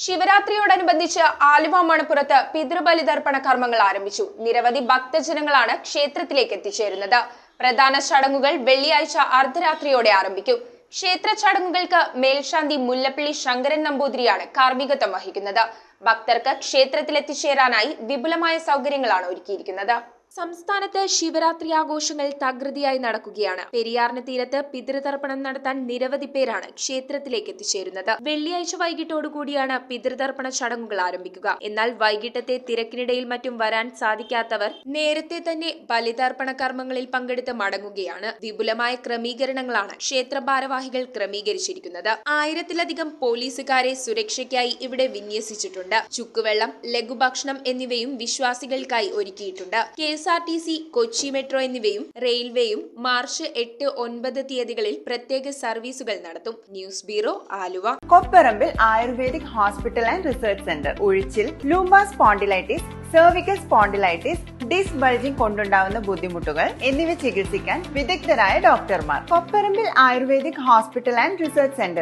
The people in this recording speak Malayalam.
ശിവരാത്രിയോടനുബന്ധിച്ച് ആലുവ മണപ്പുറത്ത് പിതൃബലിതർപ്പണ കർമ്മങ്ങൾ ആരംഭിച്ചു. നിരവധി ഭക്തജനങ്ങളാണ് ക്ഷേത്രത്തിലേക്ക് എത്തിച്ചേരുന്നത്. പ്രധാന ചടങ്ങുകൾ വെള്ളിയാഴ്ച അർദ്ധരാത്രിയോടെ ആരംഭിക്കും. ക്ഷേത്ര ചടങ്ങുകൾക്ക് മേൽശാന്തി മുല്ലപ്പള്ളി ശങ്കരൻ നമ്പൂതിരിയാണ് കാർമ്മികത്വം വഹിക്കുന്നത്. ഭക്തർക്ക് ക്ഷേത്രത്തിൽ എത്തിച്ചേരാനായി വിപുലമായ സൗകര്യങ്ങളാണ് ഒരുക്കിയിരിക്കുന്നത്. സംസ്ഥാനത്ത് ശിവരാത്രി ആഘോഷങ്ങൾ തകൃതിയായി നടക്കുകയാണ്. പെരിയാറിന് തീരത്ത് പിതൃതർപ്പണം നടത്താൻ നിരവധി പേരാണ് ക്ഷേത്രത്തിലേക്ക് എത്തിച്ചേരുന്നത്. വെള്ളിയാഴ്ച വൈകിട്ടോടുകൂടിയാണ് പിതൃതർപ്പണ ചടങ്ങുകൾ ആരംഭിക്കുക. എന്നാൽ വൈകിട്ടത്തെ തിരക്കിനിടയിൽ മറ്റും വരാൻ സാധിക്കാത്തവർ നേരത്തെ തന്നെ ബലിതർപ്പണ കർമ്മങ്ങളിൽ പങ്കെടുത്ത് മടങ്ങുകയാണ്. വിപുലമായ ക്രമീകരണങ്ങളാണ് ക്ഷേത്ര ഭാരവാഹികൾ ക്രമീകരിച്ചിരിക്കുന്നത്. 1000-ലധികം പോലീസുകാരെ സുരക്ഷയ്ക്കായി ഇവിടെ വിന്യസിച്ചിട്ടുണ്ട്. ചുക്കുവെള്ളം, ലഘുഭക്ഷണം എന്നിവയും വിശ്വാസികൾക്കായി ഒരുക്കിയിട്ടുണ്ട്. KSRTC, കൊച്ചി മെട്രോ എന്നിവയും റെയിൽവേയും മാർച്ച് 8, 9 തീയതികളിൽ പ്രത്യേക സർവീസുകൾ നടത്തും. News bureau, Aluva. Kopparambil ayurvedic hospital and research centre. ഉഴിച്ചിൽ, lumbar spondylitis, cervical spondylitis, disc bulging കൊണ്ടുണ്ടാവുന്ന ബുദ്ധിമുട്ടുകൾ എന്നിവ ചികിത്സിക്കാൻ വിദഗ്ധരായ ഡോക്ടർമാർ. Kopparambil ayurvedic hospital and research centre.